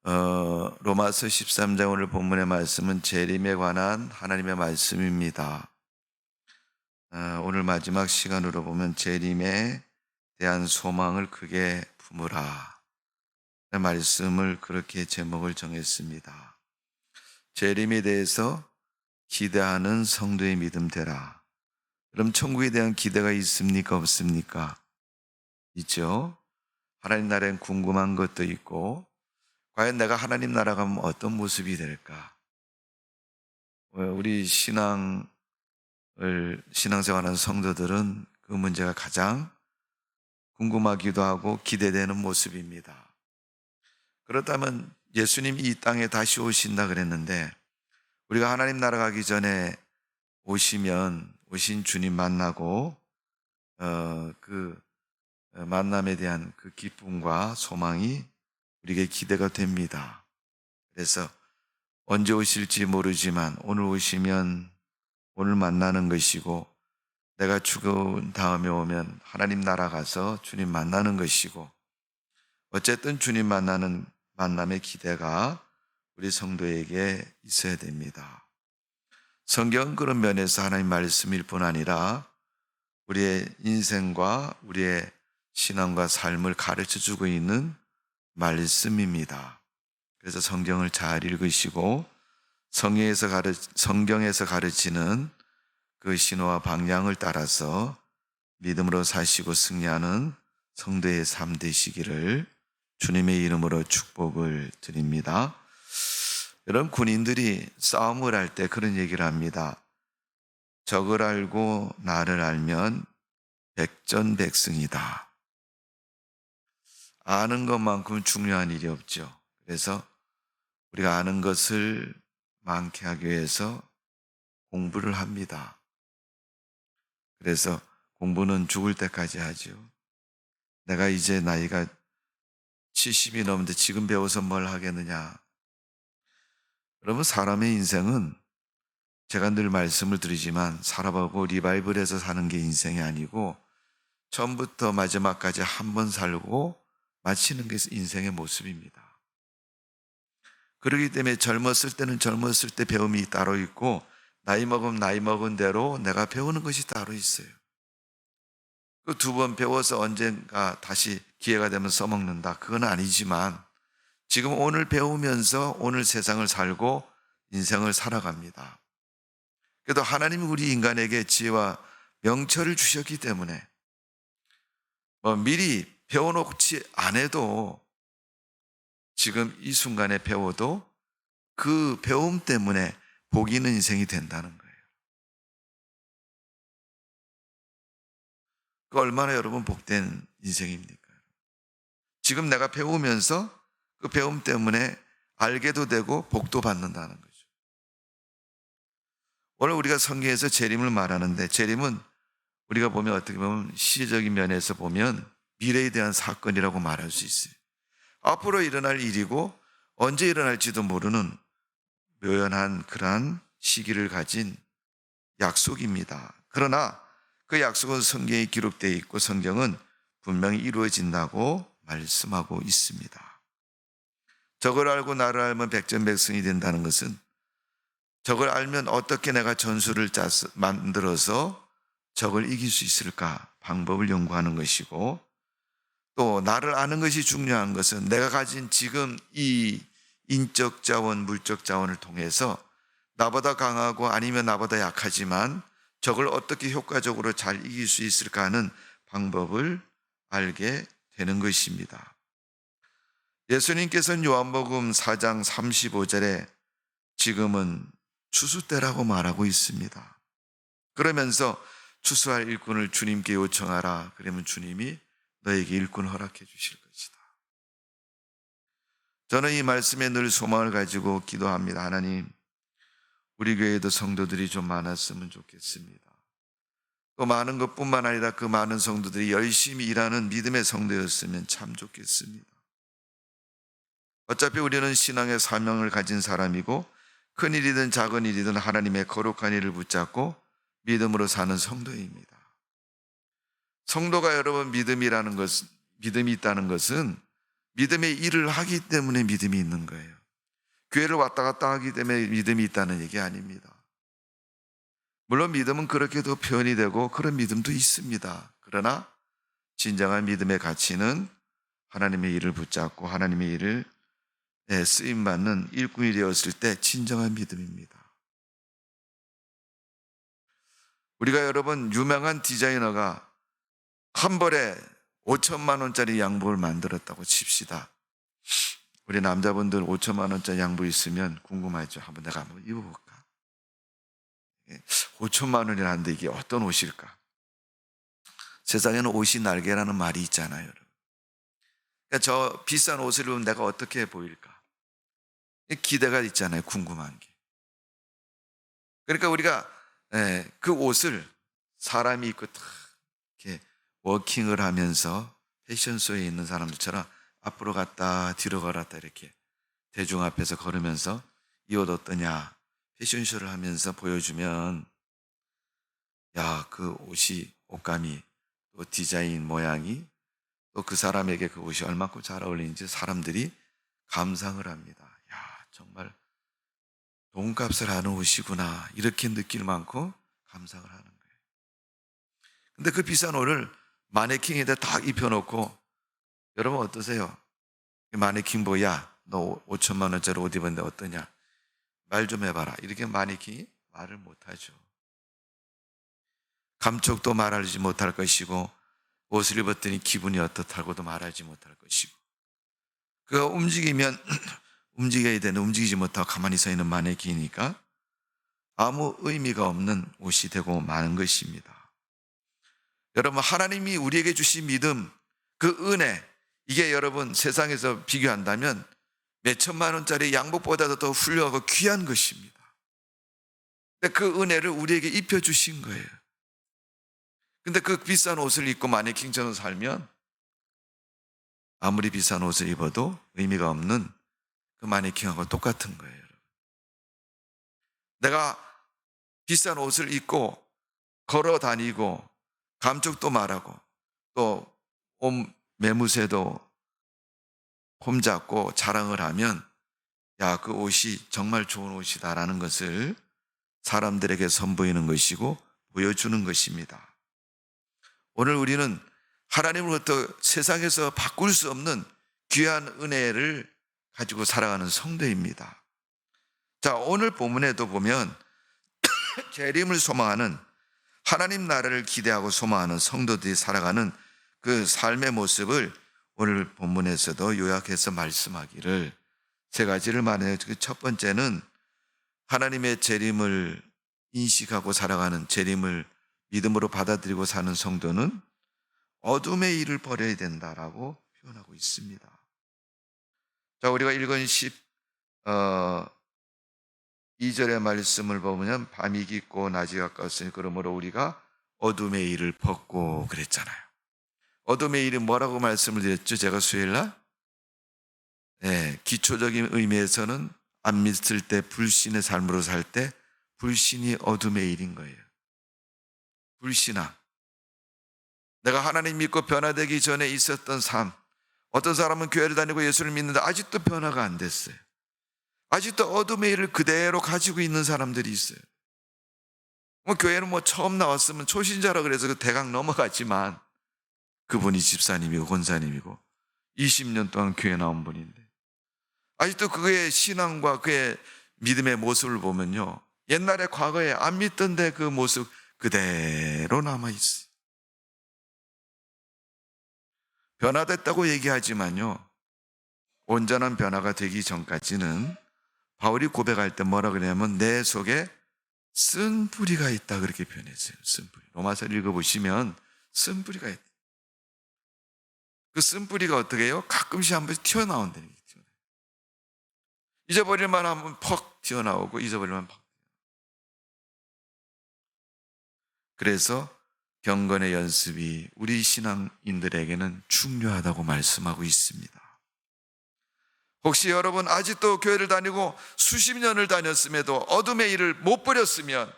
로마서 13장 오늘 본문의 말씀은 재림에 관한 하나님의 말씀입니다. 오늘 마지막 시간으로 보면 재림에 대한 소망을 크게 품으라. 말씀을 그렇게 제목을 정했습니다. 재림에 대해서 기대하는 성도의 믿음 되라. 그럼 천국에 대한 기대가 있습니까? 없습니까? 있죠. 하나님 나라엔 궁금한 것도 있고, 과연 내가 하나님 나라 가면 어떤 모습이 될까? 우리 신앙생활하는 성도들은 그 문제가 가장 궁금하기도 하고 기대되는 모습입니다. 그렇다면 예수님이 이 땅에 다시 오신다 그랬는데, 우리가 하나님 나라 가기 전에 오신 주님 만나고 그 만남에 대한 그 기쁨과 소망이 우리에게 기대가 됩니다. 그래서 언제 오실지 모르지만 오늘 오시면 오늘 만나는 것이고, 내가 죽은 다음에 오면 하나님 나라 가서 주님 만나는 것이고, 어쨌든 주님 만나는 만남의 기대가 우리 성도에게 있어야 됩니다. 성경은 그런 면에서 하나님 말씀일 뿐 아니라 우리의 인생과 우리의 신앙과 삶을 가르쳐주고 있는 말씀입니다. 그래서 성경을 잘 읽으시고 성경에서 가르치는 그 신호와 방향을 따라서 믿음으로 사시고 승리하는 성도의 삶 되시기를 주님의 이름으로 축복을 드립니다. 여러분, 군인들이 싸움을 할 때 그런 얘기를 합니다. 적을 알고 나를 알면 백전백승이다. 아는 것만큼 중요한 일이 없죠. 그래서 우리가 아는 것을 많게 하기 위해서 공부를 합니다. 그래서 공부는 죽을 때까지 하죠. 내가 이제 나이가 70이 넘는데 지금 배워서 뭘 하겠느냐. 여러분, 사람의 인생은 제가 늘 말씀을 드리지만 살아보고 리바이벌해서 사는 게 인생이 아니고 처음부터 마지막까지 한 번 살고 마치는 게 인생의 모습입니다. 그렇기 때문에 젊었을 때는 젊었을 때 배움이 따로 있고, 나이 먹으면 나이 먹은 대로 내가 배우는 것이 따로 있어요. 그 두 번 배워서 언젠가 다시 기회가 되면 써먹는다, 그건 아니지만 지금 오늘 배우면서 오늘 세상을 살고 인생을 살아갑니다. 그래도 하나님이 우리 인간에게 지혜와 명철을 주셨기 때문에 미리 배워놓지 않아도 지금 이 순간에 배워도 그 배움 때문에 복이 있는 인생이 된다는 거예요. 그 얼마나 여러분 복된 인생입니까? 지금 내가 배우면서 그 배움 때문에 알게도 되고 복도 받는다는 거죠. 오늘 우리가 성경에서 재림을 말하는데, 재림은 우리가 보면 어떻게 보면 시적인 면에서 보면 미래에 대한 사건이라고 말할 수 있어요. 앞으로 일어날 일이고 언제 일어날지도 모르는 묘연한 그러한 시기를 가진 약속입니다. 그러나 그 약속은 성경에 기록되어 있고 성경은 분명히 이루어진다고 말씀하고 있습니다. 적을 알고 나를 알면 백전백승이 된다는 것은, 적을 알면 어떻게 내가 전술을 만들어서 적을 이길 수 있을까 방법을 연구하는 것이고, 또 나를 아는 것이 중요한 것은 내가 가진 지금 이 인적 자원, 물적 자원을 통해서 나보다 강하고 아니면 나보다 약하지만 적을 어떻게 효과적으로 잘 이길 수 있을까 하는 방법을 알게 되는 것입니다. 예수님께서는 요한복음 4장 35절에 지금은 추수 때라고 말하고 있습니다. 그러면서 추수할 일꾼을 주님께 요청하라. 그러면 주님이 너에게 일꾼 허락해 주실 것이다. 저는 이 말씀에 늘 소망을 가지고 기도합니다. 하나님, 우리 교회에도 성도들이 좀 많았으면 좋겠습니다. 또 많은 것뿐만 아니라 그 많은 성도들이 열심히 일하는 믿음의 성도였으면 참 좋겠습니다. 어차피 우리는 신앙의 사명을 가진 사람이고, 큰 일이든 작은 일이든 하나님의 거룩한 일을 붙잡고 믿음으로 사는 성도입니다. 성도가 여러분 믿음이 있다는 것은 믿음의 일을 하기 때문에 믿음이 있는 거예요. 교회를 왔다 갔다 하기 때문에 믿음이 있다는 얘기 아닙니다. 물론 믿음은 그렇게도 표현이 되고 그런 믿음도 있습니다. 그러나 진정한 믿음의 가치는 하나님의 일을 붙잡고 하나님의 일을 쓰임받는 일꾼이 되었을 때 진정한 믿음입니다. 우리가 여러분 유명한 디자이너가 한 벌에 5천만 원짜리 양복을 만들었다고 칩시다. 우리 남자분들 5천만 원짜리 양복 있으면 궁금하죠. 한번 내가 한번 입어볼까? 5천만 원이라는데 이게 어떤 옷일까? 세상에는 옷이 날개라는 말이 있잖아요. 여러분. 그러니까 저 비싼 옷을 입으면 내가 어떻게 보일까? 기대가 있잖아요. 궁금한 게. 그러니까 우리가 그 옷을 사람이 입고 탁 이렇게 워킹을 하면서 패션쇼에 있는 사람들처럼 앞으로 갔다 뒤로 걸었다 이렇게 대중 앞에서 걸으면서 이 옷 어떠냐 패션쇼를 하면서 보여주면 야, 그 옷이 옷감이 또 디자인 모양이 또 그 사람에게 그 옷이 얼마큼 잘 어울리는지 사람들이 감상을 합니다. 야, 정말 돈값을 하는 옷이구나 이렇게 느낄 만큼 감상을 하는 거예요. 근데 그 비싼 옷을 마네킹에다 딱 입혀놓고 여러분 어떠세요? 마네킹 보고 야, 너 5천만 원짜리 옷 입었는데 어떠냐? 말 좀 해봐라. 이렇게 마네킹이 말을 못하죠. 감촉도 말하지 못할 것이고 옷을 입었더니 기분이 어떻다고도 말하지 못할 것이고 그가 움직이면 움직여야 되는데 움직이지 못하고 가만히 서 있는 마네킹이니까 아무 의미가 없는 옷이 되고 마는 것입니다. 여러분 하나님이 우리에게 주신 믿음 그 은혜 이게 여러분 세상에서 비교한다면 몇 천만 원짜리 양복보다도 더 훌륭하고 귀한 것입니다. 근데 그 은혜를 우리에게 입혀주신 거예요. 근데 그 비싼 옷을 입고 마네킹처럼 살면 아무리 비싼 옷을 입어도 의미가 없는 그 마네킹하고 똑같은 거예요. 여러분. 내가 비싼 옷을 입고 걸어 다니고 감쪽도 말하고 또 옷 매무새도 폼잡고 자랑을 하면 야, 그 옷이 정말 좋은 옷이다라는 것을 사람들에게 선보이는 것이고 보여주는 것입니다. 오늘 우리는 하나님으로부터 세상에서 바꿀 수 없는 귀한 은혜를 가지고 살아가는 성도입니다. 자, 오늘 본문에도 보면 재림을 소망하는 하나님 나라를 기대하고 소망하는 성도들이 살아가는 그 삶의 모습을 오늘 본문에서도 요약해서 말씀하기를 세 가지를 말해요. 첫 번째는 하나님의 재림을 인식하고 살아가는 재림을 믿음으로 받아들이고 사는 성도는 어둠의 일을 버려야 된다라고 표현하고 있습니다. 자, 우리가 읽은 12절의 말씀을 보면 밤이 깊고 낮이 가까웠으니 그러므로 우리가 어둠의 일을 벗고 그랬잖아요. 어둠의 일이 뭐라고 말씀을 드렸죠? 제가 수요일날 기초적인 의미에서는 안 믿을 때 불신의 삶으로 살 때 불신이 어둠의 일인 거예요. 불신함. 내가 하나님 믿고 변화되기 전에 있었던 삶. 어떤 사람은 교회를 다니고 예수를 믿는데 아직도 변화가 안 됐어요. 아직도 어둠의 일을 그대로 가지고 있는 사람들이 있어요. 교회는 처음 나왔으면 초신자라 그래서 대강 넘어갔지만 그분이 집사님이고 권사님이고 20년 동안 교회 나온 분인데 아직도 그의 신앙과 그의 믿음의 모습을 보면요. 옛날에 과거에 안 믿던데 그 모습 그대로 남아있어요. 변화됐다고 얘기하지만요. 온전한 변화가 되기 전까지는 바울이 고백할 때 뭐라 그러냐면 내 속에 쓴 뿌리가 있다 그렇게 표현했어요. 쓴 뿌리. 로마서를 읽어보시면 쓴 뿌리가 있다. 그 쓴 뿌리가 어떻게 해요? 가끔씩 한 번씩 튀어나온다는 거예요. 잊어버릴만 하면 퍽 튀어나오고 잊어버릴만 퍽. 그래서 경건의 연습이 우리 신앙인들에게는 중요하다고 말씀하고 있습니다. 혹시 여러분 아직도 교회를 다니고 수십 년을 다녔음에도 어둠의 일을 못 버렸으면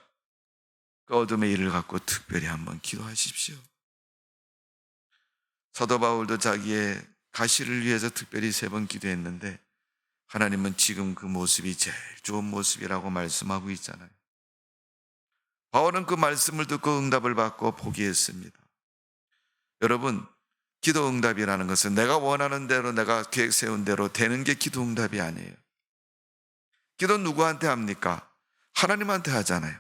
그 어둠의 일을 갖고 특별히 한번 기도하십시오. 사도 바울도 자기의 가시를 위해서 특별히 3번 기도했는데 하나님은 지금 그 모습이 제일 좋은 모습이라고 말씀하고 있잖아요. 바울은 그 말씀을 듣고 응답을 받고 포기했습니다. 여러분, 기도 응답이라는 것은 내가 원하는 대로, 내가 계획 세운 대로 되는 게 기도 응답이 아니에요. 기도 누구한테 합니까? 하나님한테 하잖아요.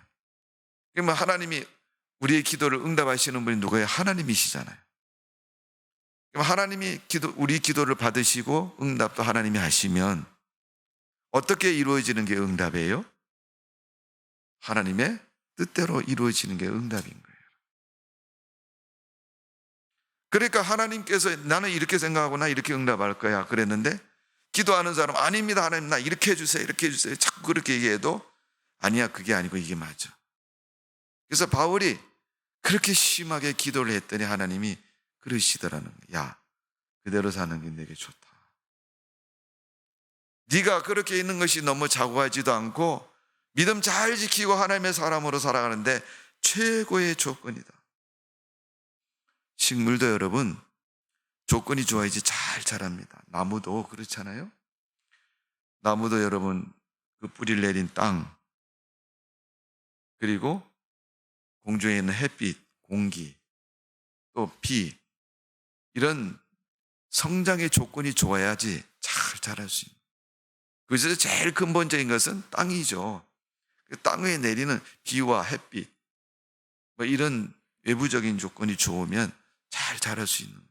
그러면 하나님이 우리의 기도를 응답하시는 분이 누구예요? 하나님이시잖아요. 그럼 하나님이 우리 기도를 받으시고 응답도 하나님이 하시면 어떻게 이루어지는 게 응답이에요? 하나님의 뜻대로 이루어지는 게 응답인 거예요. 그러니까 하나님께서 나는 이렇게 생각하고 나 이렇게 응답할 거야 그랬는데 기도하는 사람 아닙니다. 하나님 나 이렇게 해주세요. 이렇게 해주세요. 자꾸 그렇게 얘기해도 아니야 그게 아니고 이게 맞아. 그래서 바울이 그렇게 심하게 기도를 했더니 하나님이 그러시더라는 거야. 야, 그대로 사는 게 내게 좋다. 네가 그렇게 있는 것이 너무 자고하지도 않고 믿음 잘 지키고 하나님의 사람으로 살아가는데 최고의 조건이다. 식물도 여러분 조건이 좋아야지 잘 자랍니다. 나무도 그렇잖아요. 나무도 여러분 그 뿌리를 내린 땅 그리고 공중에 있는 햇빛, 공기, 또 비 이런 성장의 조건이 좋아야지 잘 자랄 수 있는. 그래서 제일 근본적인 것은 땅이죠. 그 땅에 내리는 비와 햇빛 뭐 이런 외부적인 조건이 좋으면 잘 자랄 수 있는 거예요.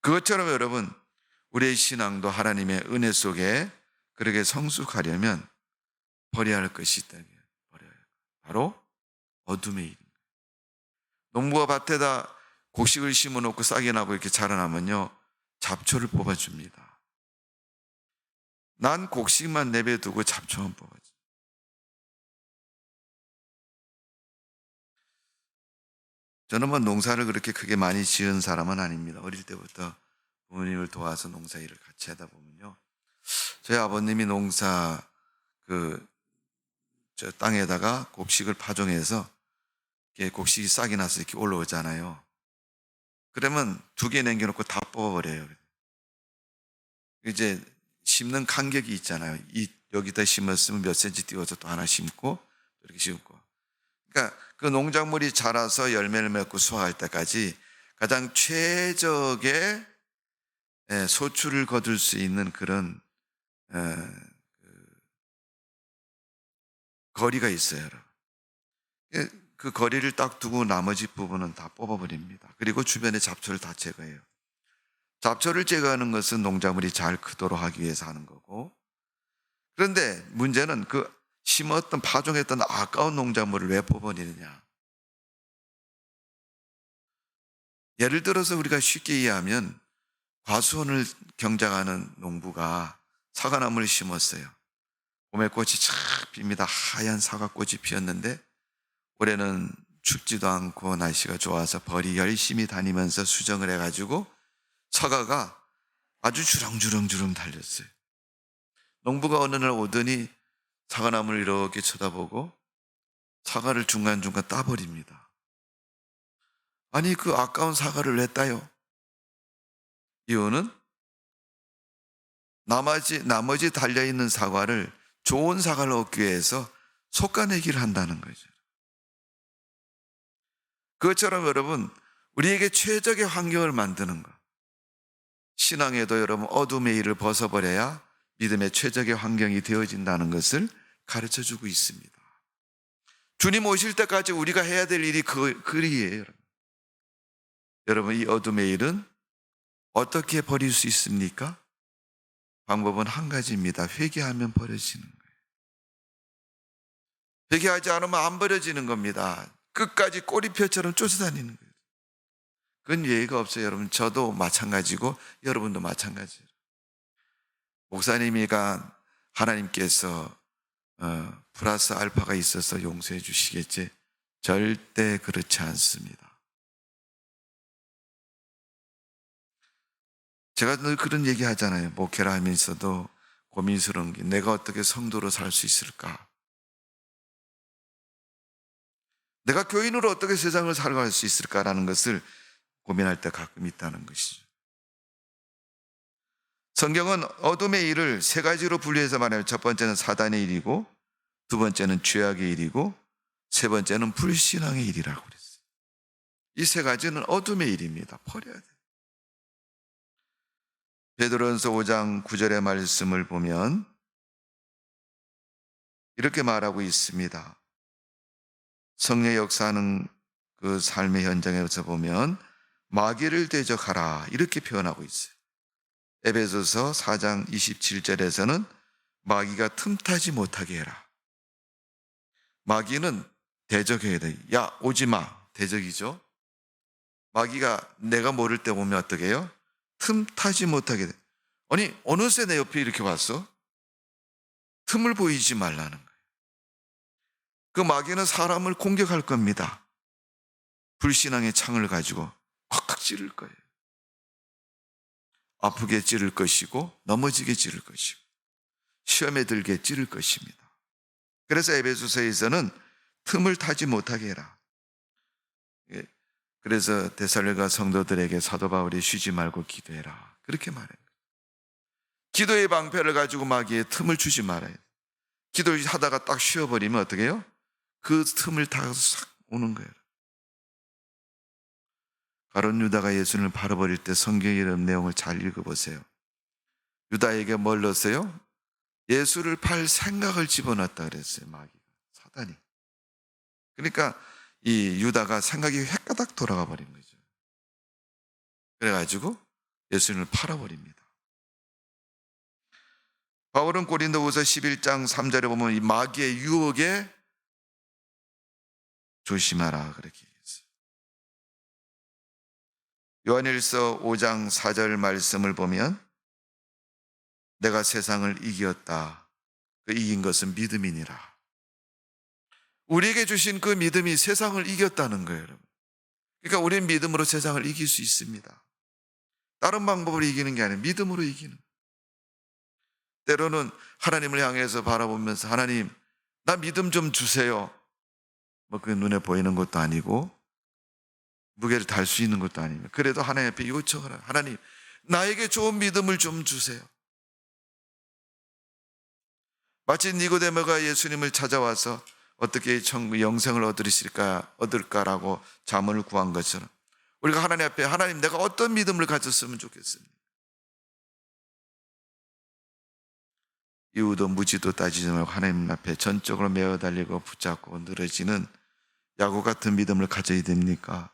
그것처럼 여러분 우리의 신앙도 하나님의 은혜 속에 그렇게 성숙하려면 버려야 할 것이 있다. 버려야 할 것. 바로 어둠의 일입니다. 농부가 밭에다 곡식을 심어놓고 싹이 나고 이렇게 자라나면요 잡초를 뽑아줍니다. 난 곡식만 내버려두고 잡초만 뽑아줘. 저는 뭐 농사를 그렇게 크게 많이 지은 사람은 아닙니다. 어릴 때부터 부모님을 도와서 농사 일을 같이 하다 보면요. 저희 아버님이 농사 저 땅에다가 곡식을 파종해서 이렇게 곡식이 싹이 나서 이렇게 올라오잖아요. 그러면 2개 남겨놓고 다 뽑아버려요. 이제 심는 간격이 있잖아요. 여기다 심었으면 몇 센치 띄워서 또 하나 심고 이렇게 심고. 그러니까 그 농작물이 자라서 열매를 맺고 수확할 때까지 가장 최적의 소출을 거둘 수 있는 그런 거리가 있어요, 여러분. 그 거리를 딱 두고 나머지 부분은 다 뽑아버립니다. 그리고 주변의 잡초를 다 제거해요. 잡초를 제거하는 것은 농작물이 잘 크도록 하기 위해서 하는 거고, 그런데 문제는 그 심었던 파종했던 아까운 농작물을 왜 뽑아내느냐. 예를 들어서 우리가 쉽게 이해하면 과수원을 경작하는 농부가 사과나무를 심었어요. 봄에 꽃이 착 핍니다. 하얀 사과꽃이 피었는데 올해는 춥지도 않고 날씨가 좋아서 벌이 열심히 다니면서 수정을 해가지고 사과가 아주 주렁주렁 달렸어요. 농부가 어느 날 오더니 사과나무를 이렇게 쳐다보고 사과를 중간중간 따버립니다. 아니 그 아까운 사과를 왜 따요? 이유는 나머지 달려있는 사과를 좋은 사과를 얻기 위해서 솎아내기를 한다는 거죠. 그것처럼 여러분 우리에게 최적의 환경을 만드는 것. 신앙에도 여러분 어둠의 일을 벗어버려야 믿음의 최적의 환경이 되어진다는 것을 가르쳐주고 있습니다. 주님 오실 때까지 우리가 해야 될 일이 그 일이에요. 여러분 이 어둠의 일은 어떻게 버릴 수 있습니까? 방법은 한 가지입니다. 회개하면 버려지는 거예요. 회개하지 않으면 안 버려지는 겁니다. 끝까지 꼬리표처럼 쫓아다니는 거예요. 그건 예의가 없어요. 여러분 저도 마찬가지고 여러분도 마찬가지예요. 목사님이가 하나님께서 플러스 알파가 있어서 용서해 주시겠지? 절대 그렇지 않습니다. 제가 늘 그런 얘기 하잖아요. 목회를 하면서도 고민스러운 게 내가 어떻게 성도로 살 수 있을까? 내가 교인으로 어떻게 세상을 살아갈 수 있을까라는 것을 고민할 때 가끔 있다는 것이죠. 성경은 어둠의 일을 세 가지로 분류해서 말해요. 첫 번째는 사단의 일이고, 두 번째는 죄악의 일이고, 세 번째는 불신앙의 일이라고 그랬어요. 이 세 가지는 어둠의 일입니다. 버려야 돼요. 베드로전서 5장 9절의 말씀을 보면 이렇게 말하고 있습니다. 성령의 역사하는 그 삶의 현장에서 보면 마귀를 대적하라 이렇게 표현하고 있어요. 에베소서 4장 27절에서는 마귀가 틈타지 못하게 해라. 마귀는 대적해야 돼. 야, 오지 마. 대적이죠. 마귀가 내가 모를 때 보면 어떻게 해요? 틈타지 못하게 돼. 아니, 어느새 내 옆에 이렇게 왔어? 틈을 보이지 말라는 거예요. 그 마귀는 사람을 공격할 겁니다. 불신앙의 창을 가지고 콱콱 찌를 거예요. 아프게 찌를 것이고 넘어지게 찌를 것이고 시험에 들게 찌를 것입니다. 그래서 에베소서에서는 틈을 타지 못하게 해라. 그래서 데살로니가 성도들에게 사도 바울이 쉬지 말고 기도해라. 그렇게 말해요. 기도의 방패를 가지고 마귀의 틈을 주지 말아요. 기도하다가 딱 쉬어버리면 어떻게 해요? 그 틈을 타서 싹 오는 거예요. 가룟 유다가 예수님을 팔아버릴 때 성경의 내용을 잘 읽어보세요. 유다에게 뭘 넣었어요? 예수를 팔 생각을 집어넣었다 그랬어요. 마귀가, 사단이. 그러니까 이 유다가 생각이 획가닥 돌아가 버린 거죠. 그래가지고 예수님을 팔아버립니다. 바울은 고린도후서 11장 3절에 보면 이 마귀의 유혹에 조심하라 그렇게 얘기했어요. 요한일서 5장 4절 말씀을 보면 내가 세상을 이겼다. 그 이긴 것은 믿음이니라. 우리에게 주신 그 믿음이 세상을 이겼다는 거예요, 여러분. 그러니까 우리는 믿음으로 세상을 이길 수 있습니다. 다른 방법으로 이기는 게 아니라 믿음으로 이기는. 때로는 하나님을 향해서 바라보면서 하나님, 나 믿음 좀 주세요. 뭐 그게 눈에 보이는 것도 아니고 무게를 달 수 있는 것도 아니면 그래도 하나님 앞에 요청을 하라. 하나님, 나에게 좋은 믿음을 좀 주세요. 마치 니고데모가 예수님을 찾아와서 어떻게 영생을 얻을까라고 자문을 구한 것처럼 우리가 하나님 앞에 하나님 내가 어떤 믿음을 가졌으면 좋겠습니다. 이유도 무지도 따지지 말고 하나님 앞에 전적으로 메어 달리고 붙잡고 늘어지는 야구 같은 믿음을 가져야 됩니까?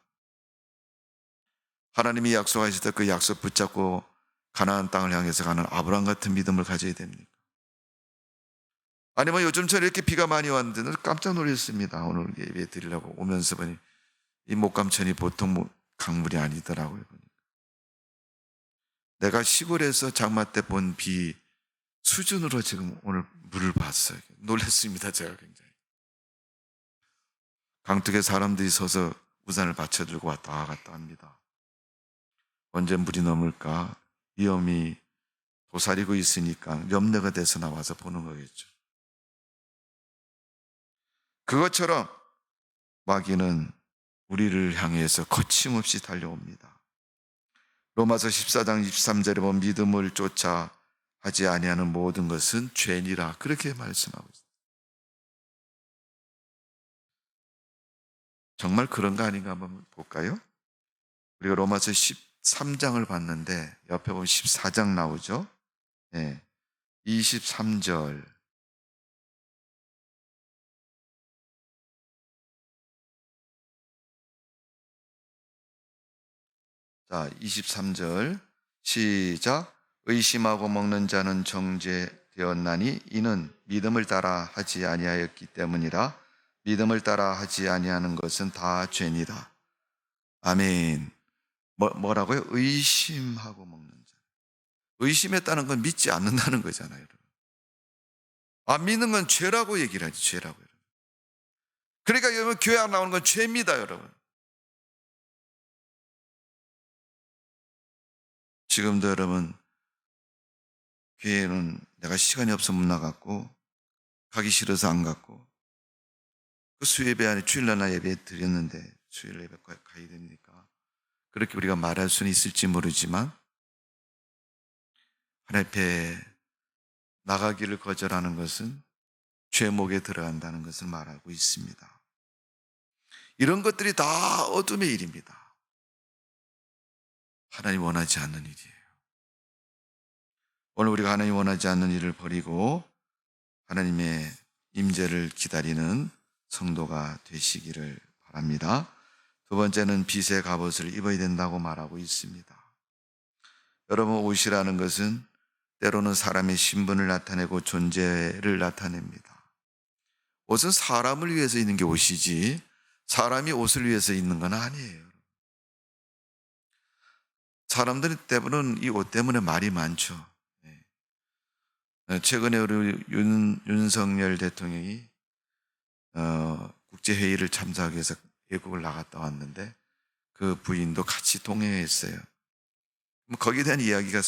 하나님이 약속하실 때 그 약속 붙잡고 가나안 땅을 향해서 가는 아브라함 같은 믿음을 가져야 됩니까? 아니면 요즘처럼 이렇게 비가 많이 왔는데 깜짝 놀랐습니다. 오늘 예배 드리려고 오면서 보니 이 목감천이 보통 강물이 아니더라고요. 내가 시골에서 장마 때 본 비 수준으로 지금 오늘 물을 봤어요. 놀랐습니다. 제가 굉장히. 강둑에 사람들이 서서 우산을 받쳐들고 왔다 갔다 합니다. 언제 물이 넘을까 위험이 도사리고 있으니까 염려가 돼서 나와서 보는 거겠죠. 그것처럼 마귀는 우리를 향해서 거침없이 달려옵니다. 로마서 14장 23절에 보면 믿음을 쫓아 하지 아니하는 모든 것은 죄니라 그렇게 말씀하고 있습니다. 정말 그런가 아닌가 한번 볼까요? 우리가 로마서 13장을 봤는데 옆에 보면 14장 나오죠. 네. 23절 자, 23절 시작. 의심하고 먹는 자는 정죄되었나니 이는 믿음을 따라 하지 아니하였기 때문이라. 믿음을 따라 하지 아니하는 것은 다 죄니라. 아멘. 뭐라고요? 의심하고 먹는 자. 의심했다는 건 믿지 않는다는 거잖아요, 여러분. 안 믿는 건 죄라고 얘기를 하지, 죄라고. 여러분. 그러니까 여러분 교회 안 나오는 건 죄입니다, 여러분. 지금도 여러분 교회는 내가 시간이 없어 못 나갔고 가기 싫어서 안 갔고 그 수예배 안에 주일날 예배 드렸는데 주일 예배 가야 되니까 그렇게 우리가 말할 수는 있을지 모르지만 하나님 앞에 나가기를 거절하는 것은 죄목에 들어간다는 것을 말하고 있습니다. 이런 것들이 다 어둠의 일입니다. 하나님 원하지 않는 일이에요. 오늘 우리가 하나님 원하지 않는 일을 버리고 하나님의 임재를 기다리는 성도가 되시기를 바랍니다. 두 번째는 빛의 갑옷을 입어야 된다고 말하고 있습니다. 여러분, 옷이라는 것은 때로는 사람의 신분을 나타내고 존재를 나타냅니다. 옷은 사람을 위해서 입는 게 옷이지 사람이 옷을 위해서 입는 건 아니에요. 사람들이 때문에 이 옷 때문에 말이 많죠. 최근에 우리 윤석열 대통령이 국제회의를 참석하기 위해서 외국을 나갔다 왔는데 그 부인도 같이 동행했어요. 거기에 대한 이야기가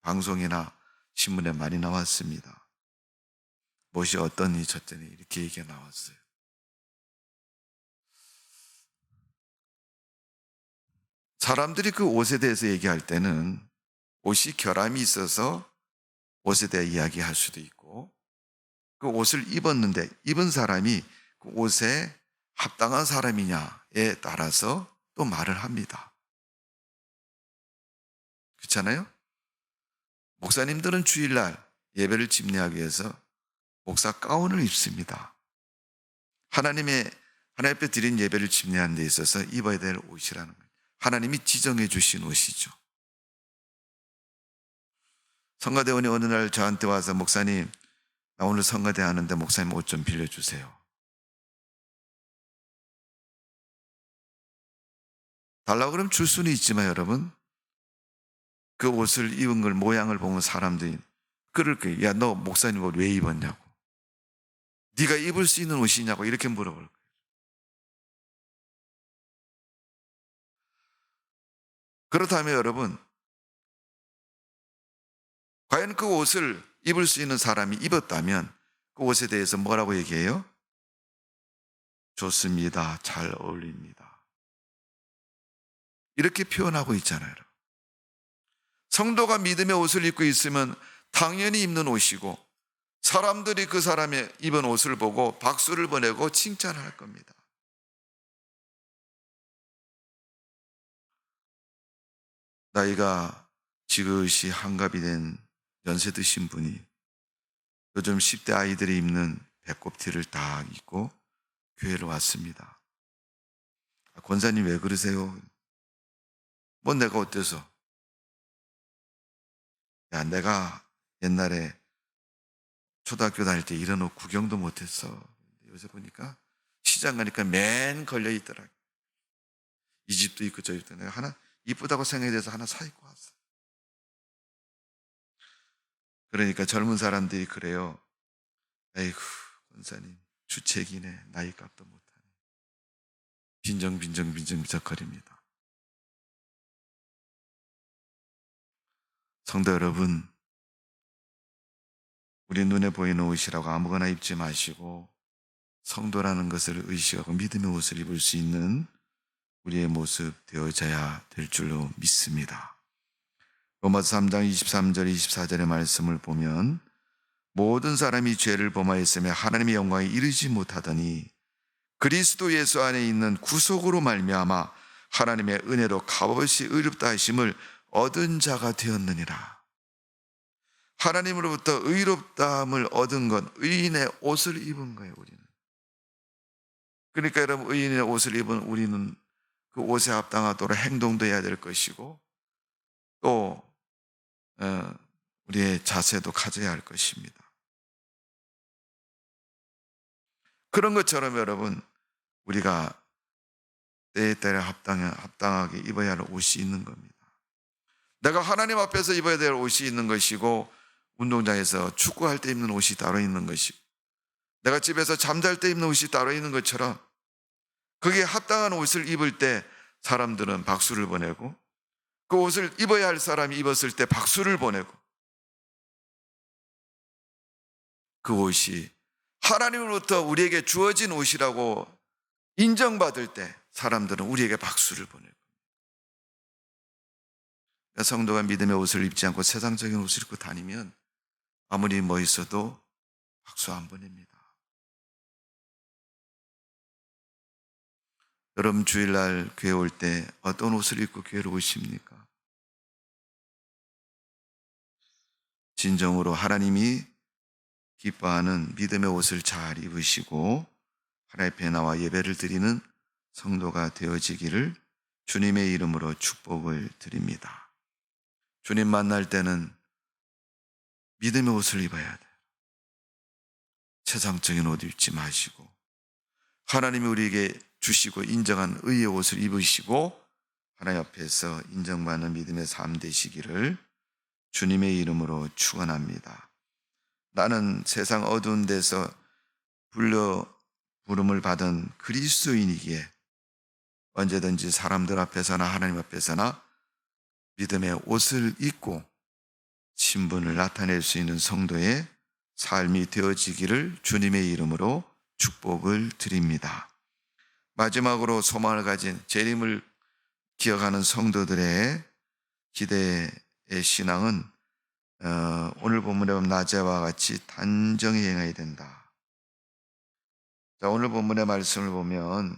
방송이나 신문에 많이 나왔습니다. 무엇이 어떠니 저쩌니 이렇게 얘기가 나왔어요. 사람들이 그 옷에 대해서 얘기할 때는 옷이 결함이 있어서 옷에 대해 이야기할 수도 있고 그 옷을 입었는데 입은 사람이 그 옷에 합당한 사람이냐에 따라서 또 말을 합니다. 그렇잖아요? 목사님들은 주일날 예배를 집례하기 위해서 목사 가운을 입습니다. 하나님 앞에 드린 예배를 집례하는 데 있어서 입어야 될 옷이라는 거예요. 하나님이 지정해 주신 옷이죠. 성가대원이 어느 날 저한테 와서 목사님, 나 오늘 성가대 하는데 목사님 옷 좀 빌려주세요. 달라고 그러면 줄 수는 있지만 여러분, 그 옷을 입은 걸 모양을 보면 사람들이 그럴 거예요. 야, 너 목사님 옷 왜 입었냐고. 네가 입을 수 있는 옷이냐고 이렇게 물어볼 거예요. 그렇다면 여러분, 과연 그 옷을 입을 수 있는 사람이 입었다면 그 옷에 대해서 뭐라고 얘기해요? 좋습니다. 잘 어울립니다. 이렇게 표현하고 있잖아요. 성도가 믿음의 옷을 입고 있으면 당연히 입는 옷이고 사람들이 그 사람의 입은 옷을 보고 박수를 보내고 칭찬할 겁니다. 나이가 지긋이 한갑이 된 연세 드신 분이 요즘 10대 아이들이 입는 배꼽티를 딱 입고 교회를 왔습니다. 권사님 왜 그러세요? 뭐 내가 어때서? 야, 내가 옛날에 초등학교 다닐 때 이런 옷 구경도 못했어. 요새 보니까 시장 가니까 맨 걸려 있더라고요. 이 집도 있고 저 집도 내가 하나 이쁘다고 생각이 돼서 하나 사 입고 왔어. 그러니까 젊은 사람들이 그래요. 에이구, 권사님 주책이네. 나이 값도 못하네. 빈정거립니다. 성도 여러분, 우리 눈에 보이는 옷이라고 아무거나 입지 마시고 성도라는 것을 의식하고 믿음의 옷을 입을 수 있는 우리의 모습 되어져야 될 줄로 믿습니다. 로마서 3장 23절 24절의 말씀을 보면 모든 사람이 죄를 범하였으며 하나님의 영광에 이르지 못하더니 그리스도 예수 안에 있는 구속으로 말미암아 하나님의 은혜로 값없이 의롭다 하심을 얻은 자가 되었느니라. 하나님으로부터 의롭다함을 얻은 건 의인의 옷을 입은 거예요. 우리는. 그러니까 여러분, 의인의 옷을 입은 우리는 그 옷에 합당하도록 행동도 해야 될 것이고 또 우리의 자세도 가져야 할 것입니다. 그런 것처럼 여러분, 우리가 때에 따라 합당하게 입어야 할 옷이 있는 겁니다. 내가 하나님 앞에서 입어야 될 옷이 있는 것이고 운동장에서 축구할 때 입는 옷이 따로 있는 것이고 내가 집에서 잠잘 때 입는 옷이 따로 있는 것처럼 그게 합당한 옷을 입을 때 사람들은 박수를 보내고 그 옷을 입어야 할 사람이 입었을 때 박수를 보내고 그 옷이 하나님으로부터 우리에게 주어진 옷이라고 인정받을 때 사람들은 우리에게 박수를 보내고 그러니까 성도가 믿음의 옷을 입지 않고 세상적인 옷을 입고 다니면 아무리 멋있어도 박수 안 보냅니다. 여러분 주일날 교회 올 때 어떤 옷을 입고 교회로 오십니까? 진정으로 하나님이 기뻐하는 믿음의 옷을 잘 입으시고 하나님 앞에 나와 예배를 드리는 성도가 되어지기를 주님의 이름으로 축복을 드립니다. 주님 만날 때는 믿음의 옷을 입어야 돼요. 세상적인 옷 입지 마시고 하나님이 우리에게 주시고 인정한 의의 옷을 입으시고 하나님 앞에서 인정받는 믿음의 삶 되시기를 주님의 이름으로 축원합니다. 나는 세상 어두운 데서 부름을 받은 그리스도인이기에 언제든지 사람들 앞에서나 하나님 앞에서나 믿음의 옷을 입고 신분을 나타낼 수 있는 성도의 삶이 되어지기를 주님의 이름으로 축복을 드립니다. 마지막으로 소망을 가진 재림을 기억하는 성도들의 기대의 신앙은 오늘 본문에 보면 낮에와 같이 단정히 행해야 된다. 자, 오늘 본문의 말씀을 보면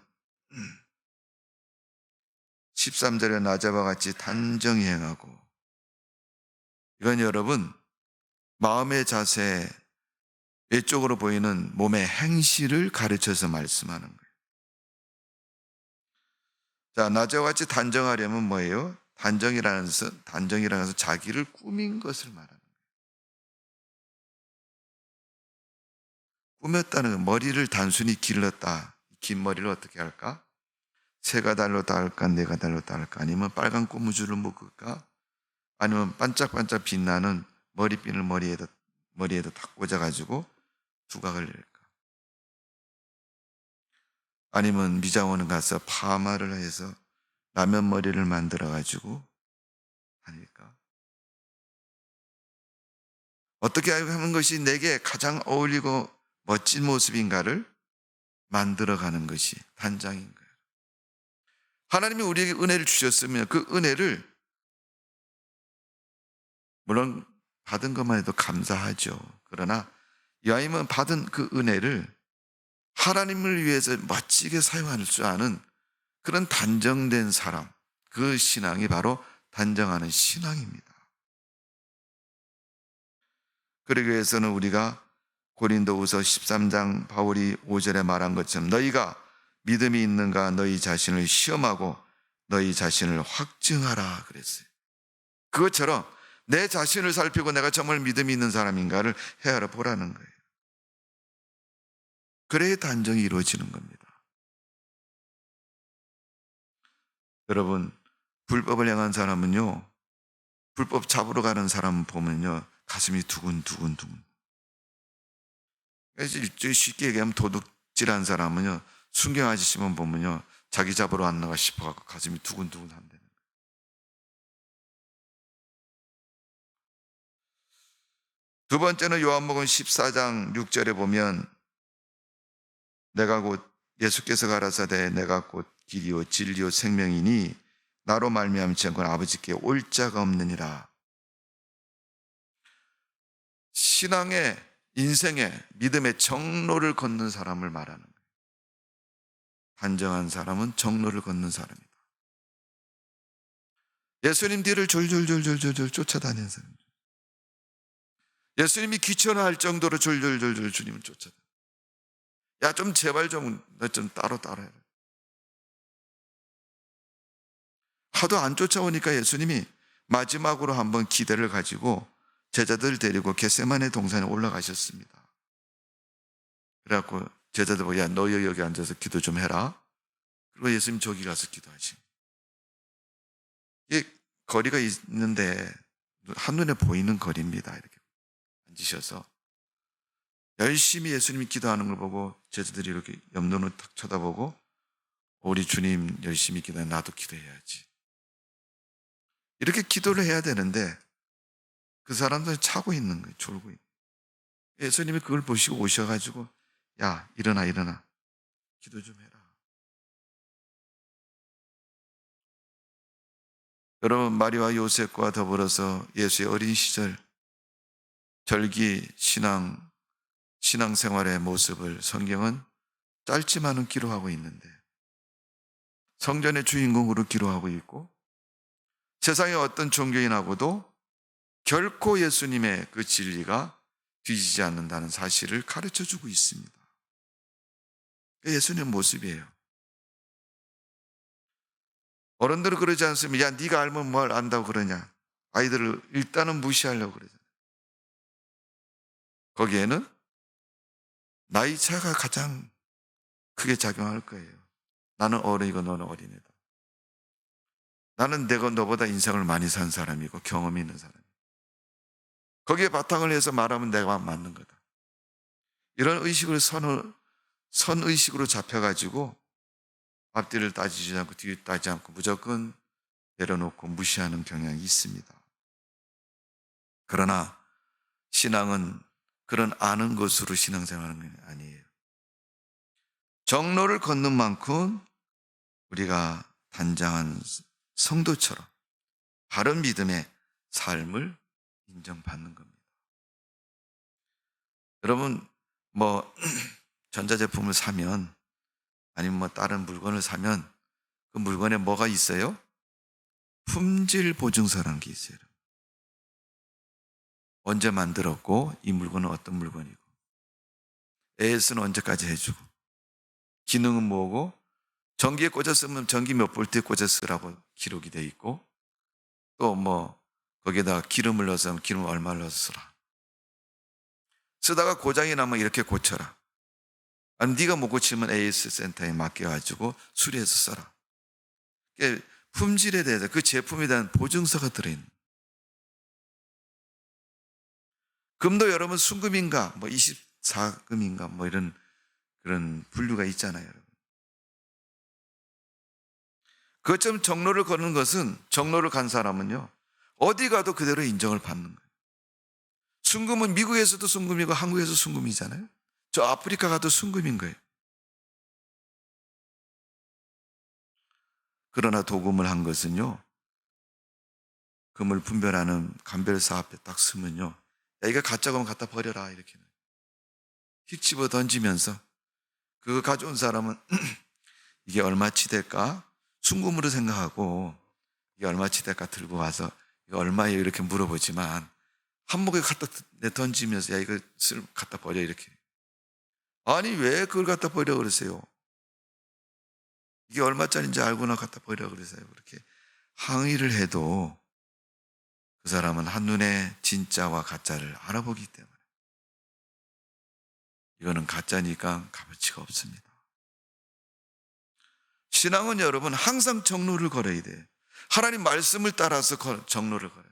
13절에 낮에와 같이 단정히 행하고, 이건 여러분 마음의 자세, 외적으로 보이는 몸의 행실을 가르쳐서 말씀하는 거예요. 자, 낮에와 같이 단정하려면 뭐예요? 단정이라는 것은 자기를 꾸민 것을 말하는 거예요. 꾸몄다는 건 머리를 단순히 길렀다. 긴 머리를 어떻게 할까? 세 가닥으로 따을까? 네 가닥으로 따을까? 아니면 빨간 고무줄을 묶을까? 아니면 반짝반짝 빛나는 머리핀을 머리에도 딱 꽂아가지고 두각을 낼까? 아니면 미장원에 가서 파마를 해서 라면 머리를 만들어가지고 하니까? 어떻게 하는 것이 내게 가장 어울리고 멋진 모습인가를 만들어가는 것이 단장인 거예요. 하나님이 우리에게 은혜를 주셨으면 그 은혜를 물론 받은 것만 해도 감사하죠. 그러나 이왕이면 받은 그 은혜를 하나님을 위해서 멋지게 사용할 줄 아는 그런 단정된 사람, 그 신앙이 바로 단정하는 신앙입니다. 그러기 위해서는 우리가 고린도후서 13장 바울이 5절에 말한 것처럼 너희가 믿음이 있는가 너희 자신을 시험하고 너희 자신을 확증하라 그랬어요. 그것처럼 내 자신을 살피고 내가 정말 믿음이 있는 사람인가를 헤아려 보라는 거예요. 그래야 단정이 이루어지는 겁니다. 여러분, 불법을 행한 사람은요, 불법 잡으러 가는 사람 보면요, 가슴이 두근두근두근. 일종의 쉽게 얘기하면 도둑질한 사람은요, 순경 아저씨만 보면요, 자기 잡으러 왔나가 싶어갖고 가슴이 두근두근 한다는 거예요. 두 번째는 요한복음 14장 6절에 보면 내가 곧 예수께서 가라사대 내가 곧 길이요 진리요 생명이니 나로 말미암지 않고는 아버지께 올 자가 없느니라. 신앙의 인생의 믿음의 정로를 걷는 사람을 말하는 거예요. 단정한 사람은 정로를 걷는 사람이다. 예수님 뒤를 졸졸졸졸졸 쫓아다니는 사람. 예수님이 귀천할 정도로 졸졸졸졸 주님을 쫓아다녀. 야, 좀 제발 너 좀 따라해라. 하도 안 쫓아오니까 예수님이 마지막으로 한번 기대를 가지고 제자들 데리고 겟세마네 동산에 올라가셨습니다. 그래갖고 제자들 보고 야, 너 여기 앉아서 기도 좀 해라. 그리고 예수님 저기 가서 기도하시. 이 거리가 있는데 한눈에 보이는 거리입니다. 이렇게 앉으셔서 열심히 예수님이 기도하는 걸 보고 제자들이 이렇게 옆눈을 탁 쳐다보고 우리 주님 열심히 기도해 나도 기도해야지. 이렇게 기도를 해야 되는데 그 사람들은 자고 있는 거예요. 졸고 있는 거예요. 예수님이 그걸 보시고 오셔가지고 야, 일어나 기도 좀 해라. 여러분, 마리와 요셉과 더불어서 예수의 어린 시절 절기 신앙생활의 모습을 성경은 짧지만은 기록하고 있는데, 성전의 주인공으로 기록하고 있고, 세상의 어떤 종교인하고도 결코 예수님의 그 진리가 뒤지지 않는다는 사실을 가르쳐 주고 있습니다. 예수님의 모습이에요. 어른들은 그러지 않습니다. 야, 네가 알면 뭘 안다고 그러냐. 아이들을 일단은 무시하려고 그러잖아요. 거기에는 나이 차가 가장 크게 작용할 거예요. 나는 어린이고 너는 어린애다. 나는 내가 너보다 인생을 많이 산 사람이고 경험이 있는 사람이고, 거기에 바탕을 해서 말하면 내가 맞는 거다. 이런 의식을 선의식으로 잡혀가지고 앞뒤를 따지지 않고 뒤를 따지지 않고 무조건 내려놓고 무시하는 경향이 있습니다. 그러나 신앙은 그런 아는 것으로 신앙생활하는 게 아니에요. 정로를 걷는 만큼 우리가 단장한 성도처럼 바른 믿음의 삶을 인정받는 겁니다. 여러분, 전자제품을 사면, 아니면 다른 물건을 사면 그 물건에 뭐가 있어요? 품질 보증서라는 게 있어요. 언제 만들었고, 이 물건은 어떤 물건이고, AS는 언제까지 해주고, 기능은 뭐고, 전기에 꽂았으면 전기 몇 볼트에 꽂았으라고 기록이 돼 있고, 또 거기에다가 기름을 넣어서 기름 얼마를 넣어서 쓰라. 쓰다가 고장이 나면 이렇게 고쳐라. 아니, 네가 못 고치면 AS 센터에 맡겨가지고 수리해서 써라. 품질에 대해서 그 제품에 대한 보증서가 들어있는. 금도 여러분 순금인가 24금인가 이런 그런 분류가 있잖아요. 여러분. 그것처럼 정로를 걷는 것은, 정로를 간 사람은요, 어디 가도 그대로 인정을 받는 거예요. 순금은 미국에서도 순금이고 한국에서 순금이잖아요. 저 아프리카 가도 순금인 거예요. 그러나 도금을 한 것은요, 금을 분별하는 감별사 앞에 딱 서면요, 야, 이거 가짜 거면 갖다 버려라, 이렇게 휙 집어 던지면서 그거 가져온 사람은 이게 얼마치 될까? 순금으로 생각하고 이게 얼마치 될까 들고 와서 이거 얼마예요? 이렇게 물어보지만 한목에 갖다 던지면서 야, 이거 갖다 버려, 이렇게. 아니, 왜 그걸 갖다 버려 그러세요? 이게 얼마짜리인지 알고나 갖다 버려 그러세요? 그렇게 항의를 해도 그 사람은 한눈에 진짜와 가짜를 알아보기 때문에 이거는 가짜니까 값어치가 없습니다. 신앙은 여러분 항상 정로를 걸어야 돼요. 하나님 말씀을 따라서 정로를 걸어요.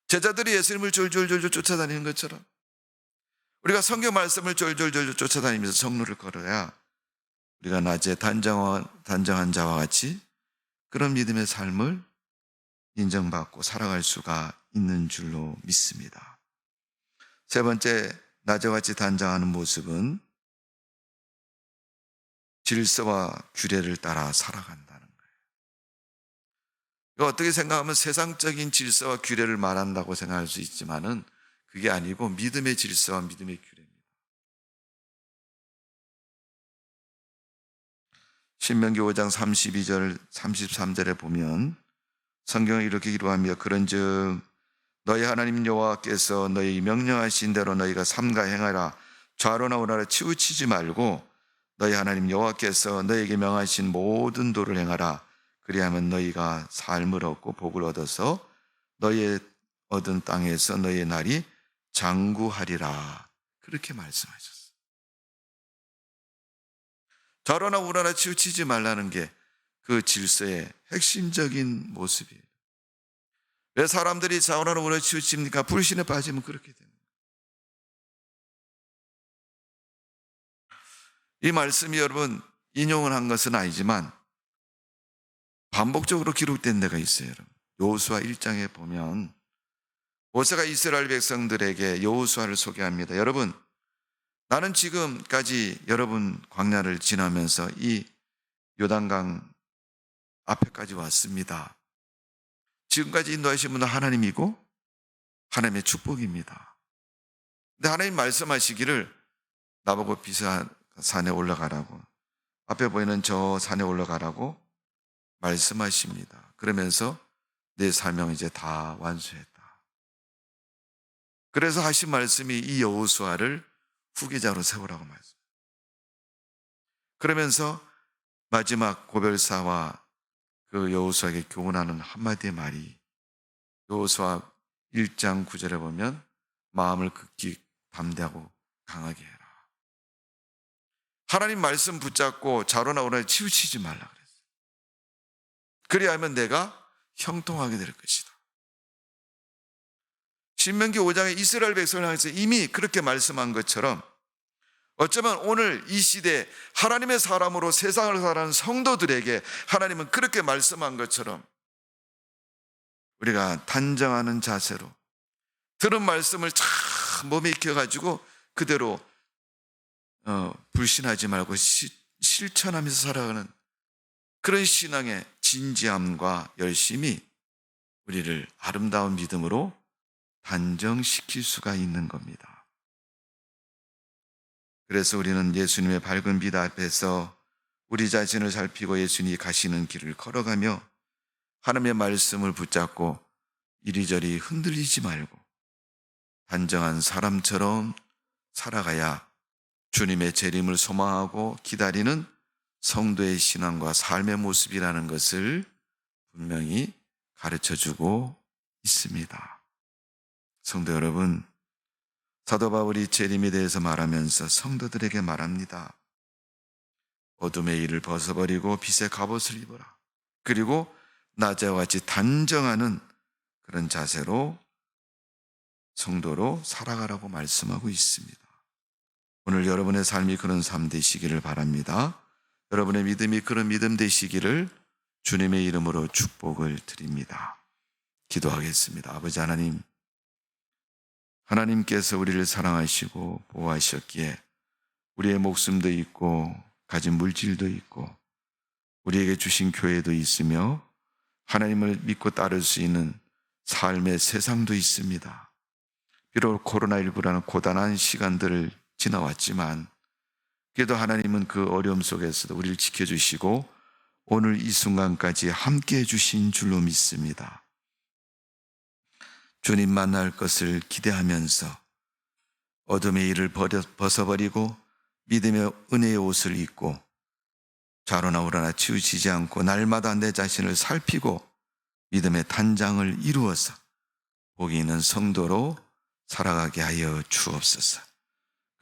제자들이 예수님을 졸졸졸 쫓아다니는 것처럼 우리가 성경 말씀을 졸졸졸 쫓아다니면서 정로를 걸어야 우리가 낮에 단정한 자와 같이 그런 믿음의 삶을 인정받고 살아갈 수가 있는 줄로 믿습니다. 세 번째, 낮에 같이 단정하는 모습은 질서와 규례를 따라 살아간다는 거예요. 이거 어떻게 생각하면 세상적인 질서와 규례를 말한다고 생각할 수 있지만은 그게 아니고 믿음의 질서와 믿음의 규례입니다. 신명기 5장 32절 33절에 보면 성경을 이렇게 기록하며 그런즉 너희 하나님 여호와께서 너희 명령하신 대로 너희가 삼가 행하라. 좌로나 우로나 치우치지 말고 너희 하나님 여호와께서 너희에게 명하신 모든 도를 행하라. 그리하면 너희가 삶을 얻고 복을 얻어서 너희의 얻은 땅에서 너희의 날이 장구하리라. 그렇게 말씀하셨어요. 좌로나 우로나 치우치지 말라는 게 그 질서의 핵심적인 모습이에요. 왜 사람들이 좌우로나 우로나 치우칩니까? 불신에 빠지면 그렇게 됩니다. 이 말씀이 여러분 인용을 한 것은 아니지만 반복적으로 기록된 데가 있어요. 여호수아 1장에 보면 모세가 이스라엘 백성들에게 여호수아를 소개합니다. 여러분, 나는 지금까지 여러분 광야를 지나면서 이 요단강 앞에까지 왔습니다. 지금까지 인도하신 분은 하나님이고 하나님의 축복입니다. 근데 하나님 말씀하시기를 나보고 비싼 산에 올라가라고, 앞에 보이는 저 산에 올라가라고 말씀하십니다. 그러면서 내 사명 이제 다 완수했다. 그래서 하신 말씀이 이 여호수아를 후계자로 세우라고 말씀. 그러면서 마지막 고별사와 그 여호수아에게 교훈하는 한마디의 말이, 여호수아 1장 9절에 보면 마음을 극히 담대하고 강하게 해라. 하나님 말씀 붙잡고 좌로나 우로나 치우치지 말라 그랬어요. 그리하면 내가 형통하게 될 것이다. 신명기 5장에 이스라엘 백성을 향해서 이미 그렇게 말씀한 것처럼, 어쩌면 오늘 이 시대에 하나님의 사람으로 세상을 살아가는 성도들에게 하나님은 그렇게 말씀한 것처럼 우리가 단정하는 자세로 들은 말씀을 참 몸에 익혀가지고 그대로 불신하지 말고 실천하면서 살아가는 그런 신앙의 진지함과 열심이 우리를 아름다운 믿음으로 단정시킬 수가 있는 겁니다. 그래서 우리는 예수님의 밝은 빛 앞에서 우리 자신을 살피고 예수님이 가시는 길을 걸어가며 하나님의 말씀을 붙잡고 이리저리 흔들리지 말고 단정한 사람처럼 살아가야 주님의 재림을 소망하고 기다리는 성도의 신앙과 삶의 모습이라는 것을 분명히 가르쳐주고 있습니다. 성도 여러분, 사도 바울이 재림에 대해서 말하면서 성도들에게 말합니다. 어둠의 일을 벗어버리고 빛의 갑옷을 입어라. 그리고 낮에와 같이 단정하는 그런 자세로 성도로 살아가라고 말씀하고 있습니다. 오늘 여러분의 삶이 그런 삶 되시기를 바랍니다. 여러분의 믿음이 그런 믿음 되시기를 주님의 이름으로 축복을 드립니다. 기도하겠습니다. 아버지 하나님, 하나님께서 우리를 사랑하시고 보호하셨기에 우리의 목숨도 있고 가진 물질도 있고 우리에게 주신 교회도 있으며 하나님을 믿고 따를 수 있는 삶의 세상도 있습니다. 비록 코로나19라는 고단한 시간들을 지나왔지만 그래도 하나님은 그 어려움 속에서도 우리를 지켜주시고 오늘 이 순간까지 함께해 주신 줄로 믿습니다. 주님 만날 것을 기대하면서 어둠의 일을 벗어버리고 믿음의 은혜의 옷을 입고 좌로나 우로나 치우치지 않고 날마다 내 자신을 살피고 믿음의 단장을 이루어서 복이 있는 성도로 살아가게 하여 주옵소서.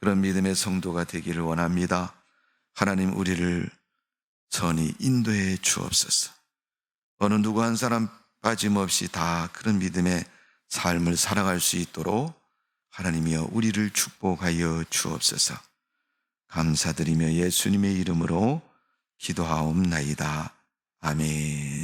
그런 믿음의 성도가 되기를 원합니다. 하나님, 우리를 선히 인도해 주옵소서. 어느 누구 한 사람 빠짐없이 다 그런 믿음의 삶을 살아갈 수 있도록 하나님이여 우리를 축복하여 주옵소서. 감사드리며 예수님의 이름으로 기도하옵나이다. 아멘.